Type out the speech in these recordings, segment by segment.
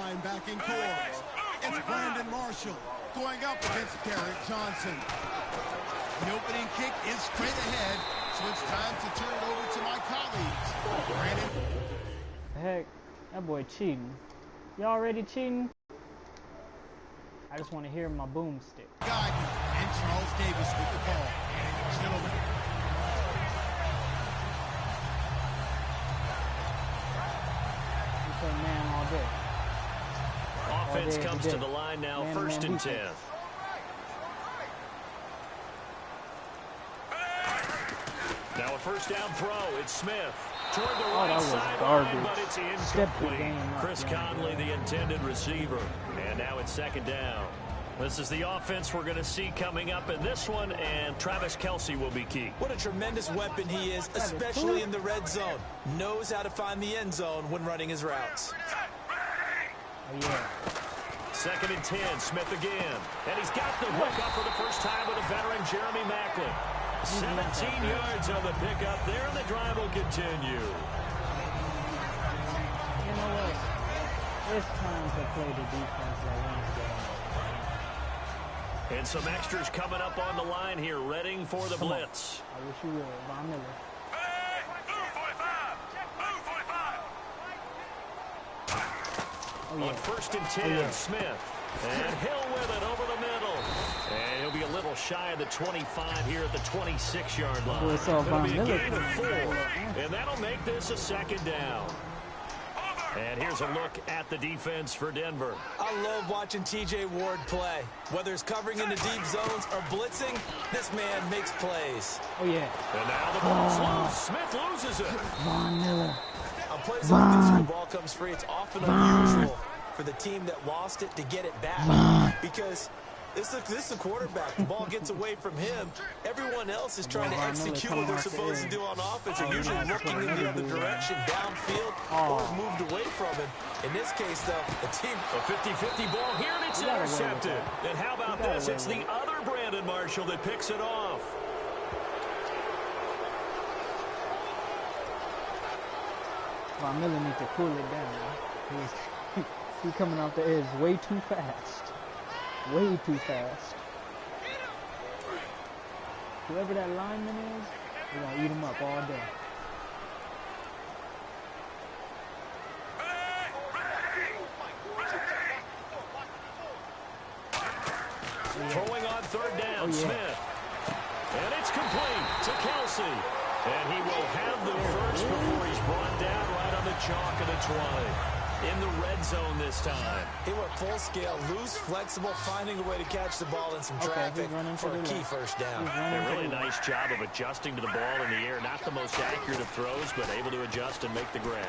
line back in core. It's Brandon Marshall going up against Derek Johnson. The opening kick is straight ahead, so it's time to turn it over to my colleagues. Brandon. Heck, that boy cheating. Y'all already cheating? I just want to hear my boomstick. Guyton and Charles Davis with the ball. Gentlemen. We play man all day. Offense comes to the line now, man, 1st and 10. Now a first down throw. It's Smith. Toward the right sideline, but it's incomplete. Chris Conley, the intended receiver. And now it's 2nd down. This is the offense we're going to see coming up in this one, and Travis Kelce will be key. What a tremendous weapon he is, especially in the red zone. Knows how to find the end zone when running his routes. Oh, yeah. 2nd and 10, Smith again. And he's got the hook up for the first time with a veteran, Jeremy Maclin. 17 yards on the pickup there, and the drive will continue. You know what? It's time to play the defense that wins the game. And some extras coming up on the line here, readying for the blitz. I wish you would, Von Miller. On 1st and 10, Smith. And Hill with it over the middle. And he'll be a little shy of the 25 here at the 26-yard line. It'll be a gain of 4. And that'll make this a 2nd down. And here's a look at the defense for Denver. I love watching T.J. Ward play. Whether it's covering into deep zones or blitzing, this man makes plays. Oh, yeah. And now the ball's loose. Smith loses it. Von Miller. On plays like this, when the ball comes free, it's often unusual for the team that lost it to get it back. Because this is a quarterback. The ball gets away from him. Everyone else is trying to execute what they're supposed to do on offense. They're usually looking in the other direction, downfield, or moved away from him. In this case, though, the team... A 50-50 ball here, and it's intercepted. And how about this? It's the other Brandon Marshall that picks it off. Von Miller needs to cool it down. He's coming off the edge way too fast. Way too fast. Whoever that lineman is, we're going to eat him up all day. Throwing on 3rd down, Smith. And it's complete to Kelce. And he will have the first before he's brought down right on the chalk of the 20. In the red zone this time. He went full scale, loose, flexible, finding a way to catch the ball in some traffic for a key first down. A really nice job of adjusting to the ball in the air. Not the most accurate of throws, but able to adjust and make the grab.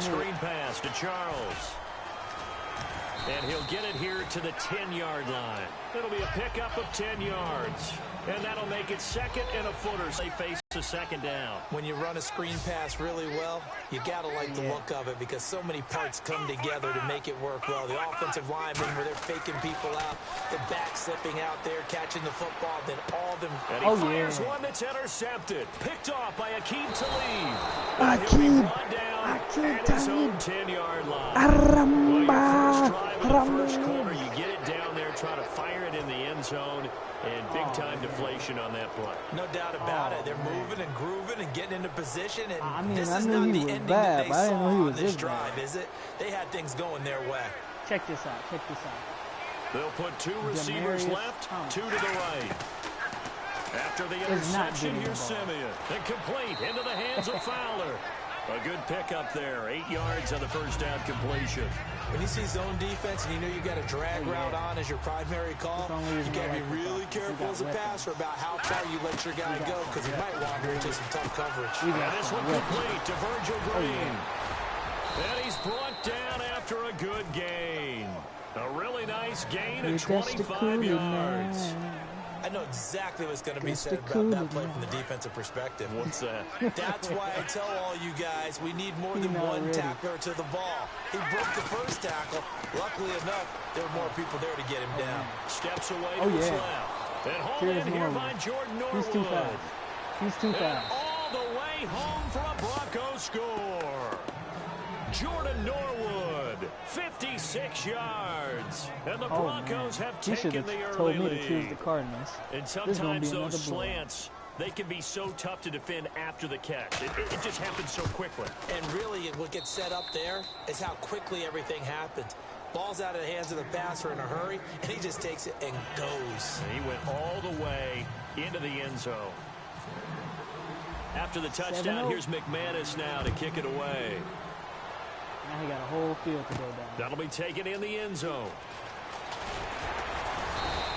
Screen pass to Charles. And he'll get it here to the 10-yard line. It'll be a pickup of 10 yards. And that'll make it 2nd and a footer. They face a 2nd down. When you run a screen pass really well, you got to like the look of it because so many parts come together to make it work well. The offensive linemen where they're faking people out, the back slipping out there, catching the football, then all of them. And he fires one that's intercepted. Picked off by Akeem Talib. Akeem at his own 10-yard line. Aramba. Well, your first drive of the first quarter, you get it down there, try to fire it in the end zone, and big-time deflation on that play. No doubt about it. They're moving and grooving and getting into position, and this I is knew not he the was ending bad, that they but I didn't know he saw was on this this drive, bad. is it? They had things going their way. Check this out. Check this out. They'll put 2 receivers left, 2 to the right. After the interception, here's Simeon. And complete into the hands of Fowler. A good pickup there. 8 yards on the first down completion. When you see zone defense and you know you got a drag route on as your primary call, you got to be really careful as a passer about how far you let your guy go because he might wander into some tough coverage. And this one complete to Virgil Green. And he's brought down after a good gain. A really nice gain of 25 yards. I know exactly what's going to be said about that play from the defensive perspective. What's that? That's why I tell all you guys we need more than one tackler to the ball. He broke the first tackle. Luckily enough, there were more people there to get him down. Steps away to his left. And hauled in here by Jordan Norwood. He's too fast. He's too fast. And all the way home for a Broncos score. Jordan Norwood good. 56 yards. And the Broncos have taken the early told me lead. to choose the Cardinals. And sometimes those slants, they can be so tough to defend after the catch. It just happens so quickly. And really, what gets set up there is how quickly everything happens. Ball's out of the hands of the passer in a hurry, and he just takes it and goes. And he went all the way into the end zone. After the touchdown, here's McManus now to kick it away. Now he got a whole field to go down. That'll be taken in the end zone.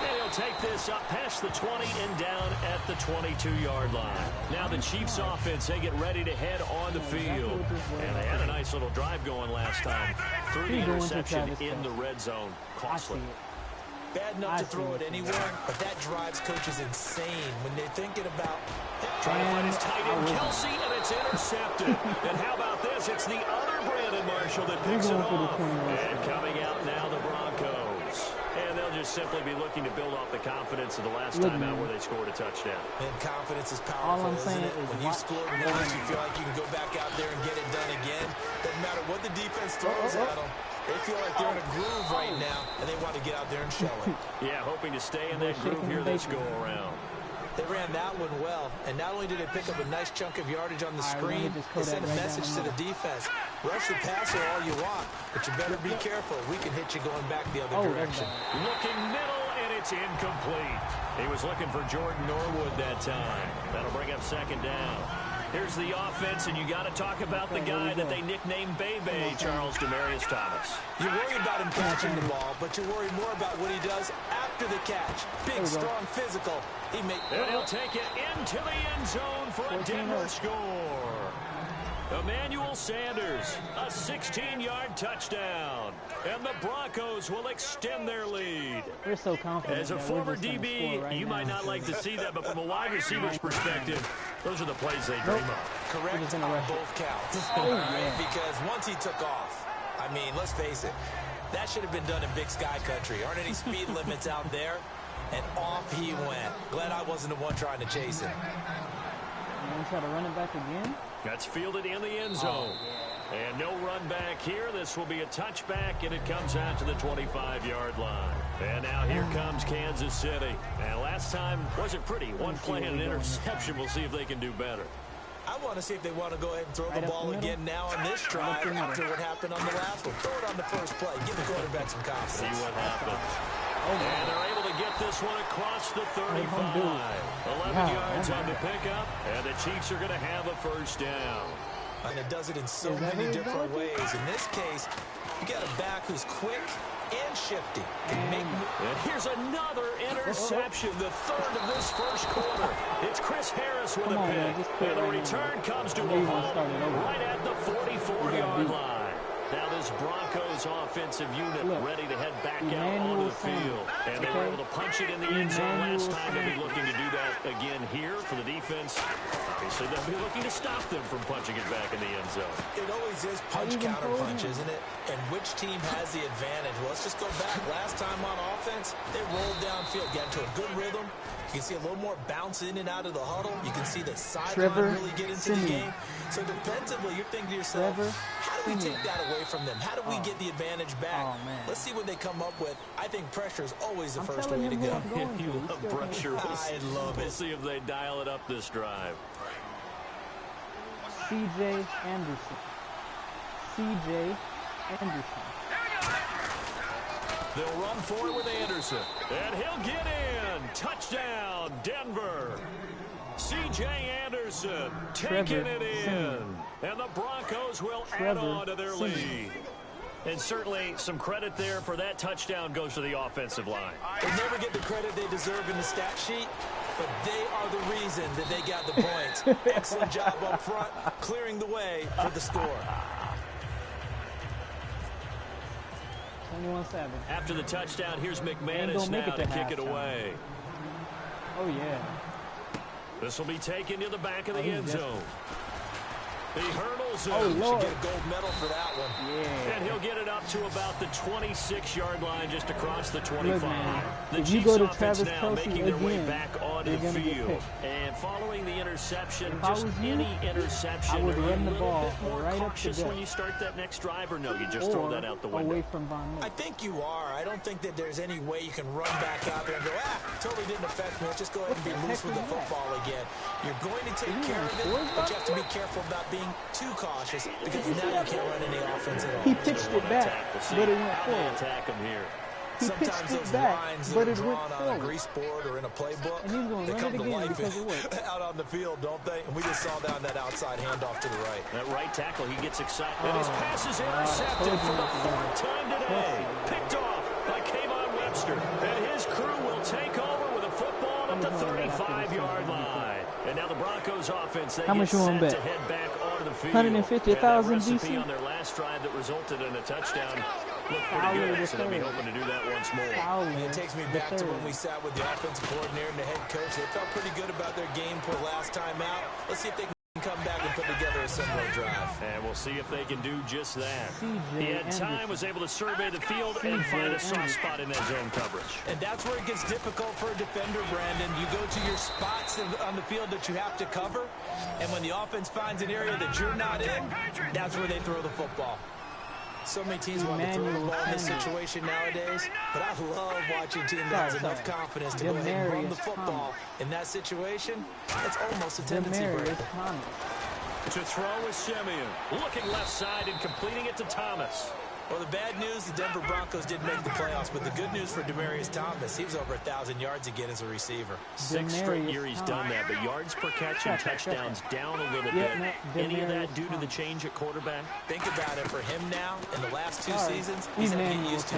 And he'll take this up past the 20 and down at the 22-yard line. Now the Chiefs offense, they get ready to head on the field. And they had a nice little drive going last time. Through the interception in the red zone. Costly. Bad enough to throw it anywhere, but that drives coaches insane when they're thinking about trying to find his tight end, Kelsey, and it's intercepted. And how about this? It's the other Brandon Marshall that picks it off. And coming out now, the Broncos. And they'll just simply be looking to build off the confidence of the last time out where they scored a touchdown. And confidence is powerful, isn't it? When you score once, you feel like you can go back out there and get it done again. Doesn't matter what the defense throws at them. They feel like they're in a groove right now, and they want to get out there and show it. Yeah, hoping to stay in that groove here this go-around. They ran that one well, and not only did they pick up a nice chunk of yardage on the screen, they sent a message to the defense. Rush the passer all you want, but you better be careful. We can hit you going back the other direction. Looking middle, and it's incomplete. He was looking for Jordan Norwood that time. That'll bring up second down. Here's the offense, and you got to talk about the guy that they nicknamed Bebe, Charles Demarius Thomas. You worry about him catching the ball, but you worry more about what he does after the catch. Big, strong, physical. And he'll take it into the end zone for a Denver score. Emmanuel Sanders, a 16-yard touchdown. And the Broncos will extend their lead. We're so confident. As a former DB, you might not like to see that, but from a wide receiver's perspective, those are the plays they dream of. Correct on both counts. Because once he took off, I mean, let's face it, that should have been done in Big Sky Country. Aren't any speed limits out there? And off he went. Glad I wasn't the one trying to chase him. You want to try to run it back again? That's fielded in the end zone. And no run back here. This will be a touchback, and it comes out to the 25-yard line. And now here comes Kansas City. And last time wasn't pretty. One play and an interception. We'll see if they can do better. I want to see if they want to go ahead and throw the ball again now on this drive after what happened on the last one. Throw it on the first play. Give the quarterback some confidence. See what happens. And they're able to get this one across the 35. 11 yards on the pickup, and the Chiefs are going to have a first down. And it does it in so many different ways. In this case, you got a back who's quick and shifty. And here's another interception, the third of this first quarter. It's Chris Harris with a pick. And the return comes to a halt right at the 44-yard line. Now this Broncos offensive unit ready to head back out onto the field. And they were able to punch it in the end zone last time. They'll be looking to do that again here for the defense. Obviously, they'll be looking to stop them from punching it back in the end zone. It always is punch-counter-punch, isn't it? And which team has the advantage? Well, let's just go back. Last time on offense, they rolled downfield, got into a good rhythm. You can see a little more bounce in and out of the huddle. You can see the sideline really get into the game. So defensively, you're thinking to yourself, how do we take that away from them? How do we get the advantage back? Let's see what they come up with. I think pressure is always the first way to go. You love pressure. I love it. We'll see if they dial it up this drive. C.J. Anderson. C.J. Anderson. They'll run for it with Anderson. And he'll get in. Touchdown, Denver. C.J. Anderson taking it in. And the Broncos will add on to their lead. And certainly some credit there for that touchdown goes to the offensive line. They never get the credit they deserve in the stat sheet, but they are the reason that they got the points. Excellent job up front, clearing the way for the score. 21-7. After the touchdown, here's McManus now to kick it away. Oh, yeah. This will be taken to the back of the end zone. He hurdles it. Should get a gold medal for that one. And he'll get it up to about the 26-yard line, just across the 25. Look, man, The if you Chiefs go to offense Travis now Kelce making their way again, back onto they're the gonna get field. picked. And following the interception, If I just was you, any interception, I would are you run the a little ball bit more right up to cautious death. when you start that next drive, or no, you just throw that out the window? Away from Von Miller. I think you are. I don't think that there's any way you can run back out there and go, totally didn't affect me. Let's just go ahead and be loose with the football again. You're going to take care of it, but you have to be careful about being too cautious because now you can't run any offense at all. He pitched it back, but it went forward. Attack him here. He Sometimes pitched those it back, lines but that it are went drawn on a forward. grease board or in a playbook, And he's going they to come run it to again life because it worked. out on the field, don't they? And we just saw that on that outside handoff to the right. That right tackle, he gets excited. And his pass is intercepted for the fourth time today. Picked off by Kayvon Webster. And his crew will take over with a football at the 35-yard line. And now the Broncos offense, they How get much you set want to to bet? head back onto the field. 150,000 And that recipe DC? on their last drive that resulted in a touchdown looked Fowler pretty the good. So they'll be third. hoping to do that once more. Fowler It takes me the back to third. when we sat with the offensive coordinator and the head coach. They felt pretty good about their game for last time out. Let's see if they can come back and put together a similar drive. And we'll see if they can do just that. CJ He had time, Anderson. was able to survey the field and CJ find a soft Anderson. spot in that zone coverage. And that's where it gets difficult for a defender, Brandon. You go to your spots on the field that you have to cover, and when the offense finds an area that you're not in, that's where they throw the football. So many teams want to throw the ball in this situation nowadays, but I love watching a team that has enough confidence to go ahead and run the football. In that situation, it's almost a tendency break. To throw is Simeon. Looking left side and completing it to Thomas. Well, the bad news, the Denver Broncos didn't make the playoffs, but the good news for Demaryius Thomas, he was over 1,000 yards again as a receiver. Sixth straight year he's done that, but yards per catch and touchdowns down a little bit. Any of that due to the change at quarterback? Think about it. For him now, in the last two seasons, he's had to get used to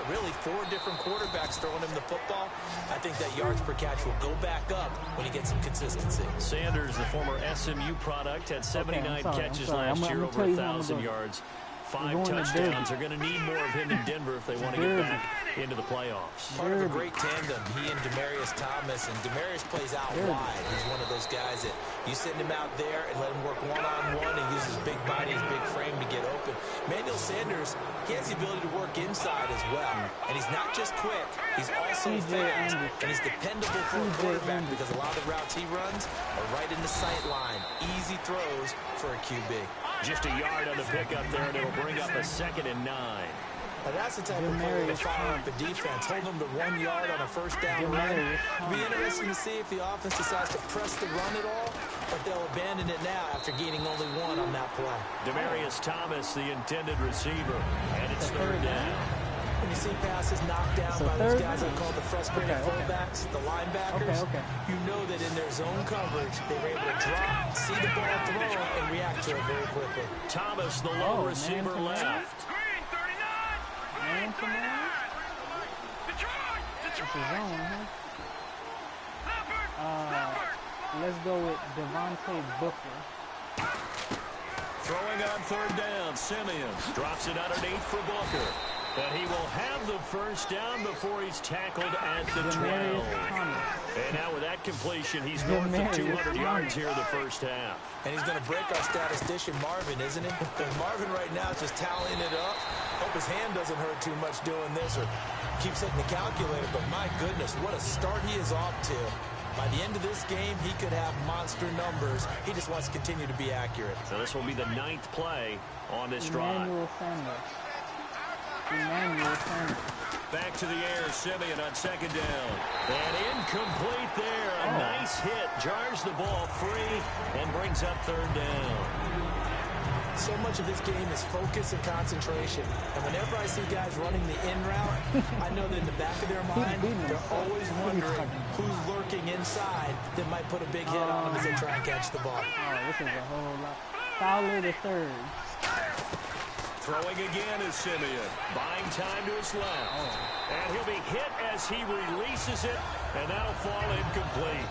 really four different quarterbacks throwing him the football. I think that yards per catch will go back up when he gets some consistency. Sanders, the former SMU product, had 79 catches last year, over 1,000 yards. 5 touchdowns. They're going to need more of him in Denver if they want to get back into the playoffs. Part of a great tandem, he and Demaryius Thomas, and Demaryius plays out wide. He's one of those guys that you send him out there and let him work one-on-one and use his big body, his big frame to get open. Emmanuel Sanders, he has the ability to work inside as well. And he's not just quick, he's also fast, and he's dependable for a quarterback because a lot of the routes he runs are right in the sight line. Easy throws for a QB. Just a yard on the pickup there, and it'll bring up a 2nd and 9. Now that's the type of play to fire up the defense. Hold them to 1 yard on a first down run. It'll be interesting to see if the offense decides to press the run at all, or if they'll abandon it now after gaining only 1 on that play. Demaryius Thomas, the intended receiver, and it's 3rd down. When you see passes knocked down by those guys I call the frustrated fullbacks, the linebackers, you know that in their zone coverage, they were able to drop, see the ball thrown, and react to it very quickly. Thomas, the lone receiver left. Man to man? It's a zone, huh? Let's go with Devontae Booker. Throwing on 3rd down, Simeon drops it underneath for Booker. But he will have the first down before he's tackled at the 12. And now with that completion, he's north of 200 yards here in the first half. And he's going to break our statistician Marvin, isn't it? Because Marvin right now is just tallying it up. Hope his hand doesn't hurt too much doing this or keeps hitting the calculator. But my goodness, what a start he is off to. By the end of this game, he could have monster numbers. He just wants to continue to be accurate. So this will be the 9th play on this drive. Back to the air, Simeon on 2nd down. And incomplete there. A nice hit. Jars the ball free and brings up 3rd down. So much of this game is focus and concentration. And whenever I see guys running the in route, I know that in the back of their mind, they're always wondering who's lurking inside that might put a big hit on them as they try and catch the ball. Oh, this is a whole lot. Fowler the 3rd. Throwing again is Simeon. Buying time to his left. And he'll be hit as he releases it, and that'll fall incomplete.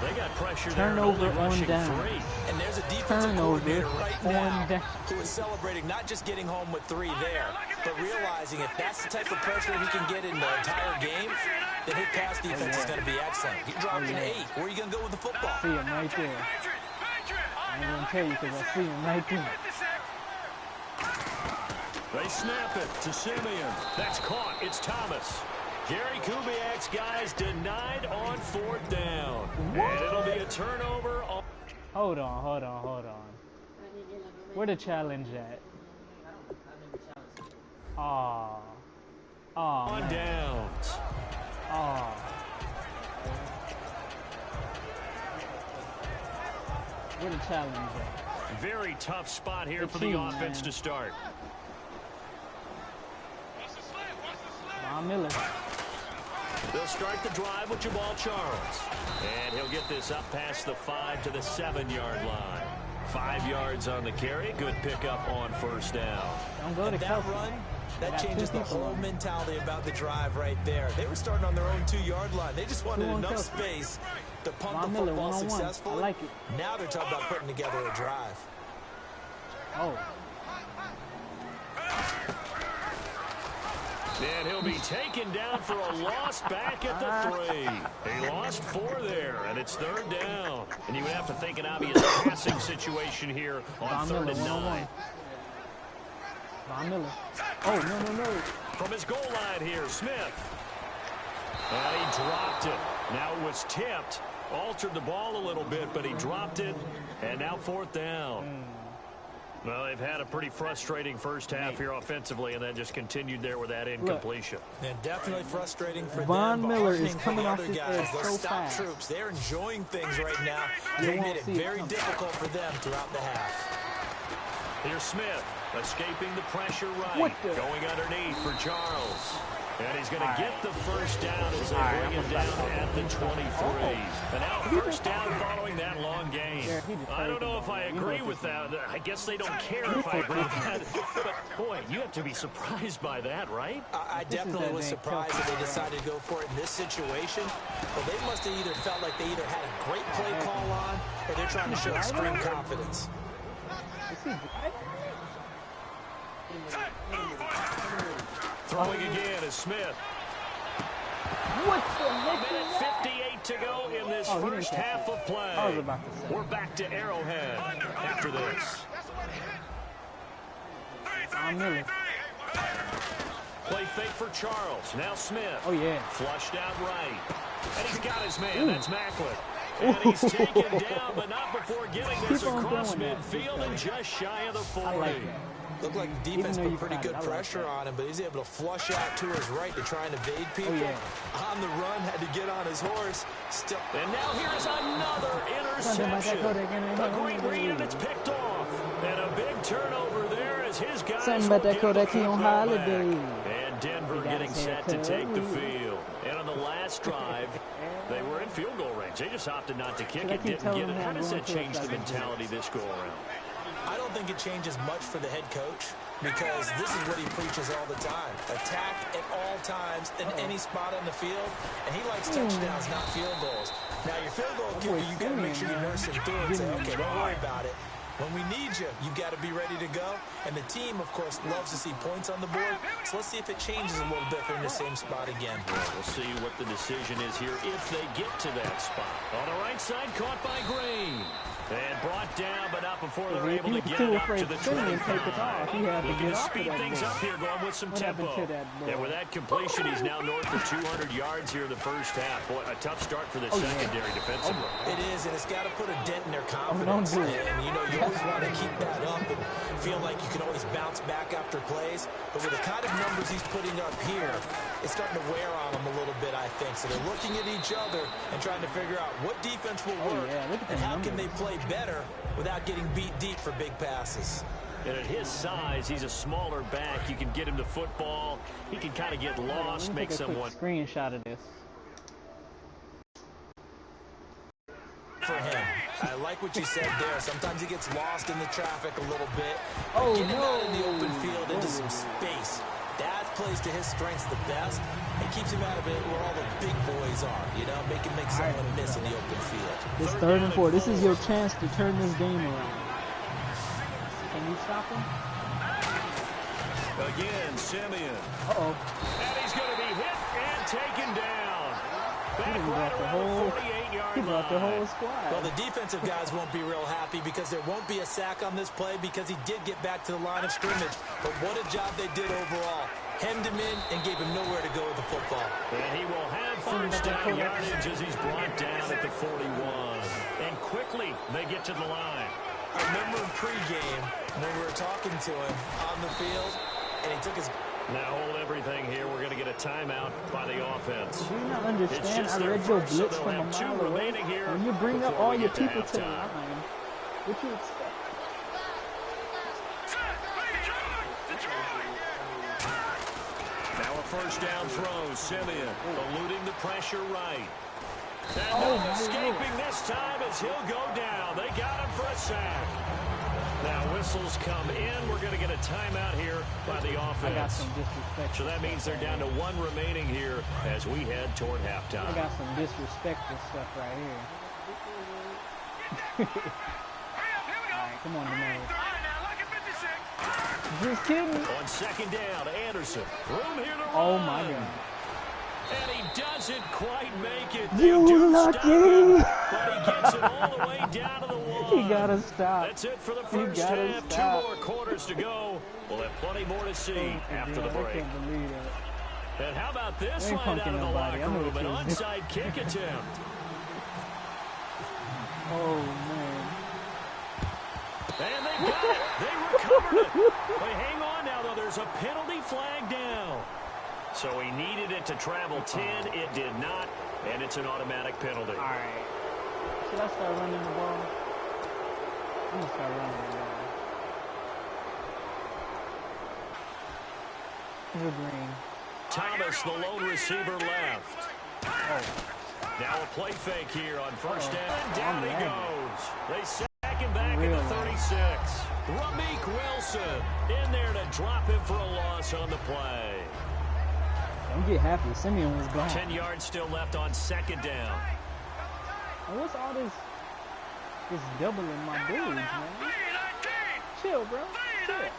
They got pressure Turnover there, only rushing on down. 3. And there's a defensive coordinator right now who is celebrating not just getting home with 3 there, but realizing if that's the type of pressure he can get in the entire game, then his pass defense is going to be excellent. He dropped an 8. Where are you going to go with the football? I see him right there. I ain't going to tell you because I see him right there. They snap it to Simeon. That's caught. It's Thomas. Gary Kubiak's guys denied on 4th down. And it'll be a turnover. Hold on. Where the challenge at? On downs. Where the challenge at? Very tough spot here for the offense to start. Von Miller. They'll start the drive with Jamal Charles. And he'll get this up past the 5 to the 7-yard line. 5 yards on the carry. Good pickup on 1st down. Don't go to that run, that changes the whole mentality about the drive right there. They were starting on their own 2-yard line. They just wanted enough space to pump the football successfully. I like it. Now they're talking about putting together a drive. Oh. And he'll be taken down for a loss back at the 3. He lost 4 there, and it's 3rd down. And you would have to think an obvious passing situation here on 3rd and 9. Von Miller. Oh, no. From his goal line here, Smith. And he dropped it. Now it was tipped. Altered the ball a little bit, but he dropped it. And now 4th down. Well, they've had a pretty frustrating first half here offensively, and then just continued there with that incompletion. And definitely frustrating for Von them. Miller is For coming the off other this guys, edge those so stop fast. troops, they're enjoying things right now. They made it very difficult for them throughout the half. Here's Smith escaping the pressure right. Going underneath for Charles. And he's going to get the first down as they bring it down at the 23. And now 1st down following that long gain. I don't know if I agree with that. I guess they don't care if I agree with that. But, boy, you have to be surprised by that, right? I definitely was surprised that they decided to go for it in this situation. But they must have either felt like they either had a great play call on or they're trying to show extreme confidence. Throwing again is Smith. What the heck? Minute 58 to go in this first half of play. We're back to Arrowhead after this. Von Miller. Play fake for Charles. Now Smith. Oh, yeah. Flushed out right. And he's got his man. That's Macklin. And he's taken down, but not before getting this across midfield and just shy of the 40. I like that. Looked like the defense put pretty good pressure on him, but he's able to flush out to his right to try and evade people. On the run, had to get on his horse. Still. And now here's another interception. A great read, and it's picked off. And a big turnover there as his guys Something about that Kodak on holiday. And Denver getting set to take the field. And on the last drive, they were in field goal range. They just opted not to kick it, didn't get it. How does that change the mentality this go around? I don't think it changes much for the head coach because this is what he preaches all the time. Attack at all times in any spot on the field, and he likes touchdowns, not field goals. Now, your field goal kicker, you got to make sure you nurse him through and say, okay, don't worry about it. When we need you, you've got to be ready to go. And the team, of course, loves to see points on the board. So let's see if it changes a little bit if they're in the same spot again. Well, we'll see what the decision is here if they get to that spot. On the right side, caught by Green. And brought down, but not before they're able to get it up to the 25. Looking to speed things up here, going with some tempo. And with that completion, he's now north of 200 yards here in the first half. Boy, a tough start for the secondary defensively. It is, and it's got to put a dent in their confidence. And, you know, you always want to keep that up and feel like you can always bounce back after plays. But with the kind of numbers he's putting up here, it's starting to wear on them a little bit, I think. So they're looking at each other and trying to figure out what defense will work and how can they play better without getting beat deep for big passes. And at his size, he's a smaller back. You can get him the football. He can kind of get lost, make someone. Screenshot of this. For him. I like what you said there. Sometimes he gets lost in the traffic a little bit. Get him out in the open field into some space. That plays to his strengths the best and keeps him out of it where all the big boys are, you know, make someone miss in the open field. This 3rd and 4. This is your chance to turn this game around. Can you stop him? Again, Simeon. Uh-oh. And he's going to be hit and taken down. Back right around the 48-yard line. He brought the whole squad. Well, the defensive guys won't be real happy because there won't be a sack on this play because he did get back to the line of scrimmage. But what a job they did overall. Hemmed him in and gave him nowhere to go with the football. And he will have first down yardage as he's brought down at the 41. And quickly they get to the line. I remember in pregame when we were talking to him on the field, and he took his... Now hold everything here. We're going to get a timeout by the offense. Do you not understand? I read your blitz from a mile away. When you bring up all your people to the line, what you expect? Now a first down throw. Simeon eluding the pressure right. Oh, escaping this time as he'll go down. They got him for a sack. Now whistles come in. We're going to get a timeout here by the offense. I got some disrespect. So that means they're down to one remaining here as we head toward halftime. I got some disrespectful stuff right here. All right, come on, DeMar. Just kidding. On second down, Anderson. Room here to run. Oh, my God. And he doesn't quite make it. You lucky. But he gets it all the way down to the one. He got to stop. That's it for the first half. 2 more quarters to go. We'll have plenty more to see after the break. I can't believe that. And how about this line out of the locker room? An onside kick attempt. Oh, man. And they got it. They recovered it. They hang on now, though. There's a penalty flag down. So he needed it to travel 10. It did not, and it's an automatic penalty. All right. Should I start running the ball? I'm going to start running the ball. Good green. Thomas, the lone receiver, left. Oh. Now a play fake here on first down. And down he goes. They sack him back at the 36. Ramik Wilson in there to drop him for a loss on the play. Don't get happy. Simeon was gone. 10 yards still left on second down. And what's all this doubling my dudes, man? Chill, bro. Chill.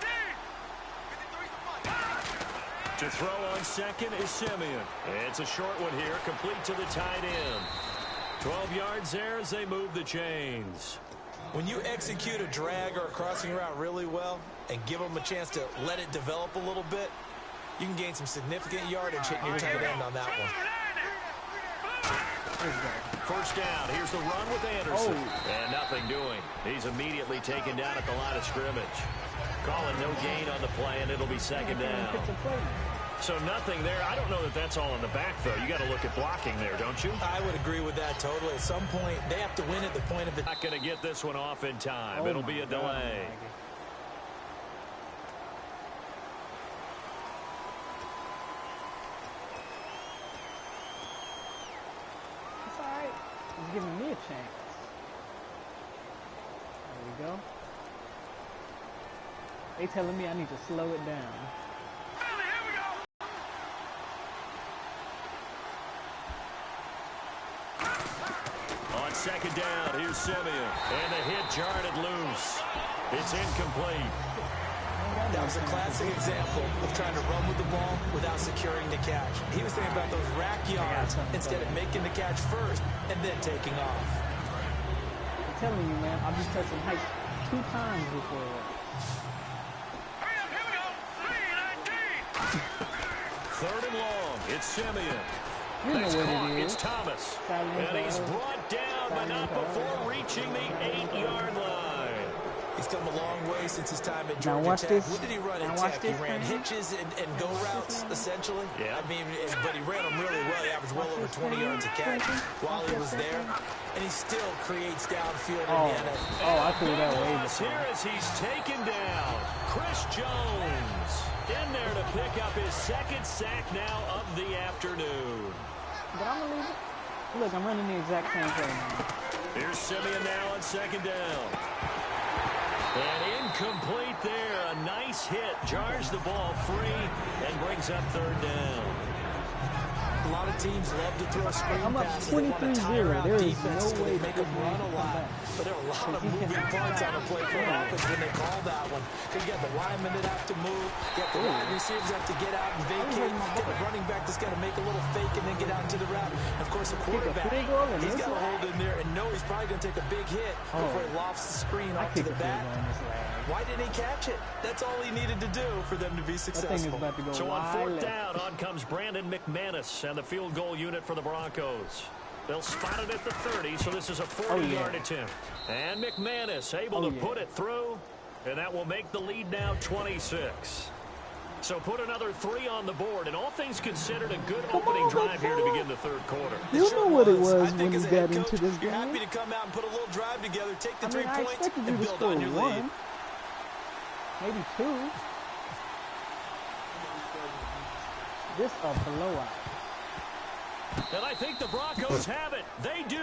To throw on second is Simeon. It's a short one here, complete to the tight end. 12 yards there as they move the chains. When you execute a drag or a crossing route really well and give them a chance to let it develop a little bit, you can gain some significant yardage hitting your tight end on that one. First down. Here's the run with Anderson. And nothing doing. He's immediately taken down at the line of scrimmage. Calling no gain on the play, and it'll be second down. So nothing there. I don't know that that's all in the back, though. You got to look at blocking there, don't you? I would agree with that totally. At some point, they have to win at the point of the... Not going to get this one off in time. It'll be a delay. It's all right. He's giving me a chance. There we go. They telling me I need to slow it down. On second down, here's Simeon. And the hit jarred it loose. It's incomplete. That was a classic example of trying to run with the ball without securing the catch. He was thinking about those rack yards instead of making the catch first and then taking off. I'm telling you, man, I've just touched some heights 2 times before. Third and long. It's Simeon. You know what it is. It's Thomas. And he's brought down, but not before reaching the 8-yard line. He's come a long way since his time at Now Georgia watch Tech. this. What did he run at Tech? He ran hitches and go routes, essentially. Yeah. I mean, but he ran them really well. He averaged well over 20 yards a catch while he was there. And he still creates downfield in the NFL. Oh, I threw that way Here as he's taken down. Chris Jones in there to pick up his second sack now of the afternoon. But I'm going to leave it. Look, I'm running the exact same play now. Here's Simeon now on second down. And incomplete there. A nice hit. Jars the ball free and brings up third down. A lot of teams love to throw screen I'm up passes. They want to 23-0. tire out There is defenses no when way they make them this man run a can come lot. back. But there are a lot of He moving cannot parts on a play for Yeah. offense when they call that one. You got the linemen that have to move. You got the wide receivers that have to get out and vacate. You got the running back that's got to make a little fake and then get out into the route. And of course, the quarterback, he's got to hold in there and know he's probably going to take a big hit before he lofts the screen off to the back. Why didn't he catch it? That's all he needed to do for them to be successful. That thing is about to go So on fourth left. down, on comes Brandon McManus and the field goal unit for the Broncos. They'll spot it at the 30, so this is a 40-yard attempt. And McManus able to put it through, and that will make the lead now 26. So put another 3 on the board, and all things considered, a good opening drive here to begin the third quarter. You know what it was when you got into this You're game. happy to come out and put a little drive together, take the 3 I points, expected you and to build score on your 1, lead. maybe 2. This a blowout. And I think the Broncos have it. They do.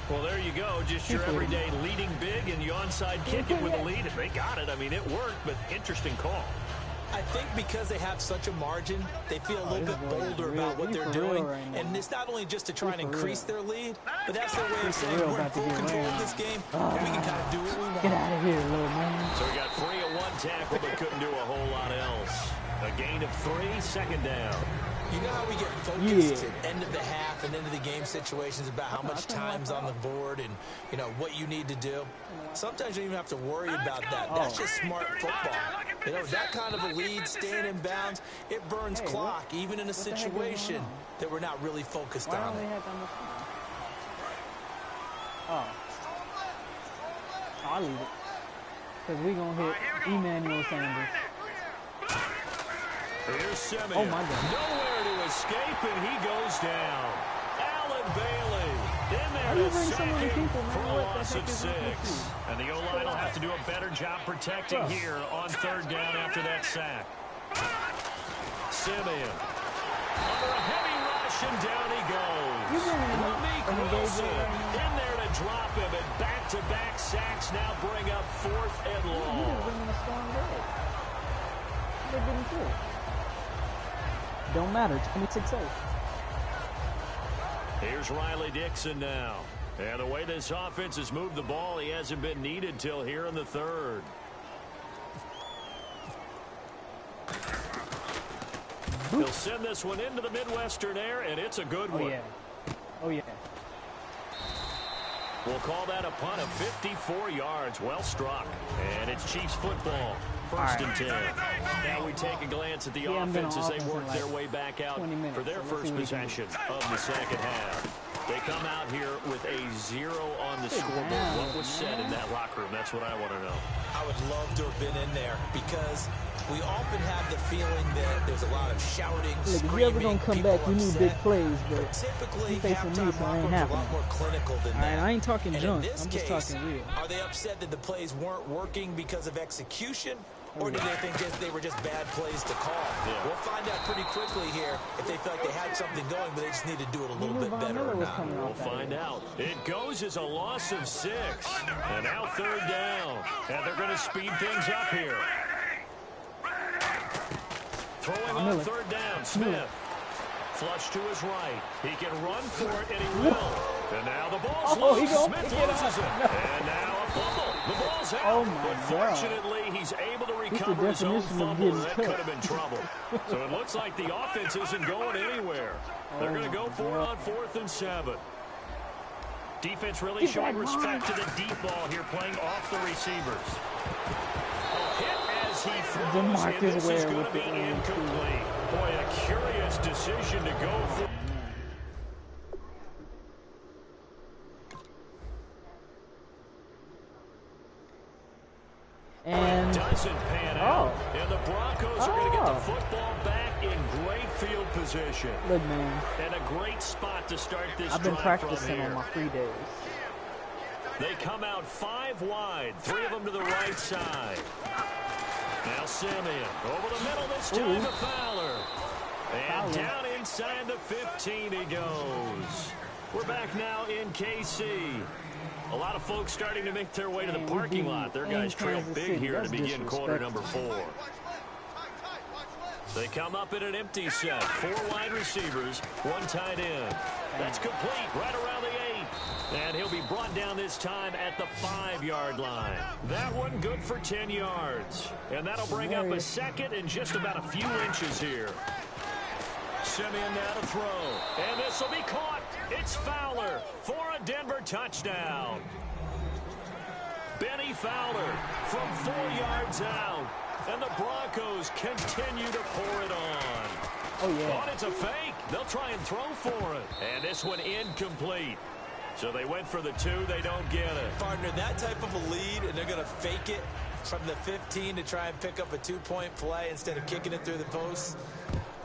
Well, there you go. Just your everyday leading big and you onside kick it with a lead. If they got it, I mean, it worked, but interesting call. I think because they have such a margin, they feel a little bit bolder about what they're doing. And it's not only just to try and increase their lead, but that's their way of saying we're in full control of this game, and we can kind of do what we want. Get out of here, little man. So we got 3 at 1 tackle, but couldn't do a whole lot else. A gain of 3, second down. You know how we get focused at end of the half and end of the game situations about how much time's on the board and, you know, what you need to do? Sometimes you don't even have to worry about that. That's just smart football. You know, that kind of a lead, staying in bounds, it burns clock, even in a situation that we're not really focused on. Why don't they have that much time? Oh. I'll leave it. Because we're going to hit Emmanuel Sanders. Here's Simeon. Oh, my God. Nowhere to escape, and he goes down. Allen Bailey in there to second for a loss of 6. And the O-line will have to do a better job protecting here on third down after that sack. Simeon under a heavy rush, and down he goes. Ramik Wilson in there to drop him, and back-to-back sacks now bring up 4th and long. They didn't do it. Don't matter. 26-8. Here's Riley Dixon now. And the way this offense has moved the ball, he hasn't been needed till here in the third. He'll send this one into the Midwestern air, and it's a good one. Oh, yeah. We'll call that a punt of 54 yards. Well struck. And it's Chiefs football. First and 10. Now we take a glance at the offense as they work their way back out for their first possession of the second half. They come out here with a 0 on the scoreboard. What was said in that locker room? That's what I want to know. I would love to have been in there because we often have the feeling that there's a lot of shouting, Look, screaming, if you ever gonna come back, you need big plays, but typically you facing me, halftime so it ain't Broncos are a happening. lot more clinical than that. I ain't talking And junk. in this I'm just case, talking real. are they upset that the plays weren't working because of execution? Or do they think they were just bad plays to call? Yeah. We'll find out pretty quickly here if they feel like they had something going, but they just need to do it a little bit better or not. We'll find out. It goes as a loss of 6. And now third down. And they're going to speed things up here. Throwing on third down, Smith. Flush to his right. He can run for it, and he will. And now the ball's loose. Smith loses it. And now a fumble. The ball's out. But fortunately, he's able to recover his own fumble. That could have been trouble. So it looks like the offense isn't going anywhere. They're going to go for it on 4th and 7. Defense really showing respect to the deep ball here, playing off the receivers. A hit as he throws, and this is going to be incomplete. Boy, a curious decision to go for. And it doesn't pan out. And the Broncos are going to get the football back in great field position. Look, man. And a great spot to start this I've been drive practicing from here. on my free days. They come out 5 wide, 3 of them to the right side. Now Simeon over the middle this time to Fowler. And down inside the 15 he goes. We're back now in KC. A lot of folks starting to make their way to the parking lot. Their guys trail big here to begin quarter number 4. They come up in an empty set. 4 wide receivers, 1 tight end. That's complete right around the 8. And he'll be brought down this time at the 5-yard line. That one good for 10 yards. And that'll bring up a second and just about a few inches here. Simeon now to throw. And this will be caught. It's Fowler for a Denver touchdown. Benny Fowler from 4 yards out. And the Broncos continue to pour it on. Oh, yeah. Oh, it's a fake. They'll try and throw for it. And this one incomplete. So they went for the 2. They don't get it. Partner, that type of a lead, and they're going to fake it from the 15 to try and pick up a 2-point play instead of kicking it through the post.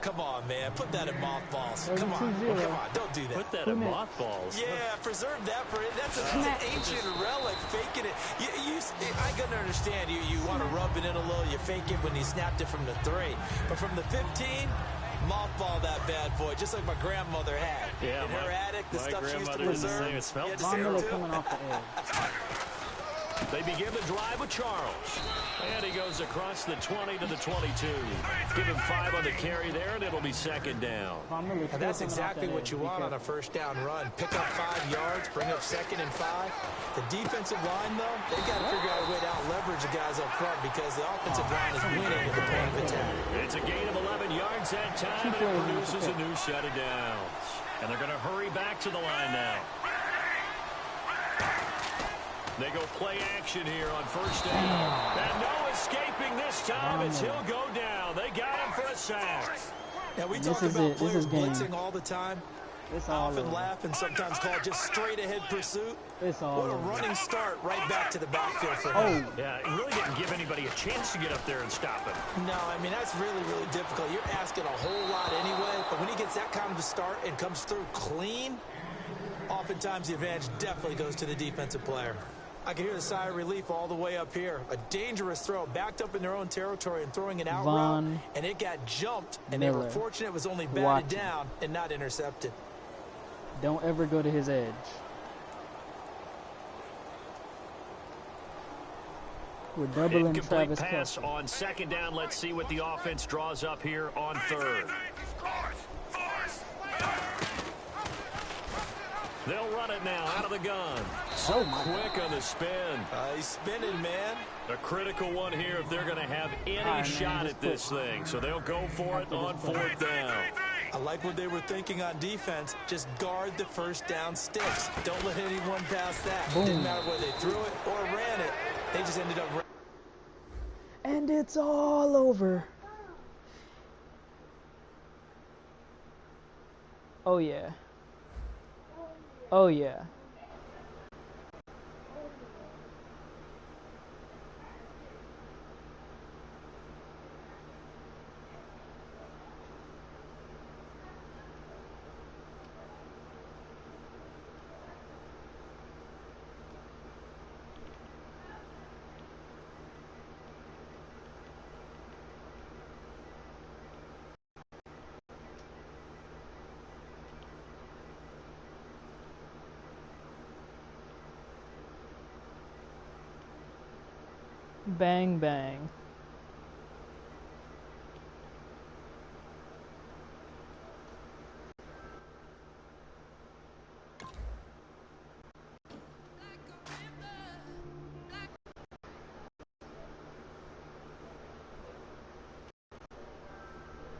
Come on, man. Put that in mothballs. Come on. Come on. Don't do that. Put that in mothballs. Yeah, preserve that for it. That's an ancient relic. Faking it. I can understand. You want to rub it in a little. You fake it when you snapped it from the 3. But from the 15, mothball that bad boy, just like my grandmother had. Yeah, in her attic, the stuff she used to preserve. It smells Von Miller coming off the edge. They begin the drive with Charles. And he goes across the 20 to the 22. Give him 5 on the carry there, and it'll be second down. And that's exactly what you want on a first down run. Pick up 5 yards, bring up 2nd and 5. The defensive line, though, they've got to figure out a way to out-leverage the guys up front because the offensive line is winning at the point of attack. It's a gain of 11 yards that time, and it produces a new set of downs. And they're going to hurry back to the line now. They go play action here on first down. And no escaping this time as he'll go down. They got him for a sack. Now, we talk about players blitzing all the time. I often laugh and sometimes call it just straight-ahead pursuit. What a running start right back to the backfield for him. Yeah, it really didn't give anybody a chance to get up there and stop him. No, I mean, that's really, really difficult. You're asking a whole lot anyway, but when he gets that kind of a start and comes through clean, oftentimes the advantage definitely goes to the defensive player. I can hear the sigh of relief all the way up here. A dangerous throw, backed up in their own territory and throwing an out route, and it got jumped, and they were fortunate it was only batted down and not intercepted. Don't ever go to his edge. We're doubling Travis pass Kelce. On second down. Let's see what the offense draws up here on third. They'll run it now out of the gun. So quick on the spin. He's spinning, man. A critical one here if they're going to have any shot at this thing. So they'll go for it on 4th down. I like what they were thinking on defense. Just guard the first down sticks. Don't let anyone pass that. Boom. Didn't matter whether they threw it or ran it. They just ended up. And it's all over. Oh, yeah. Oh, yeah. Bang, bang.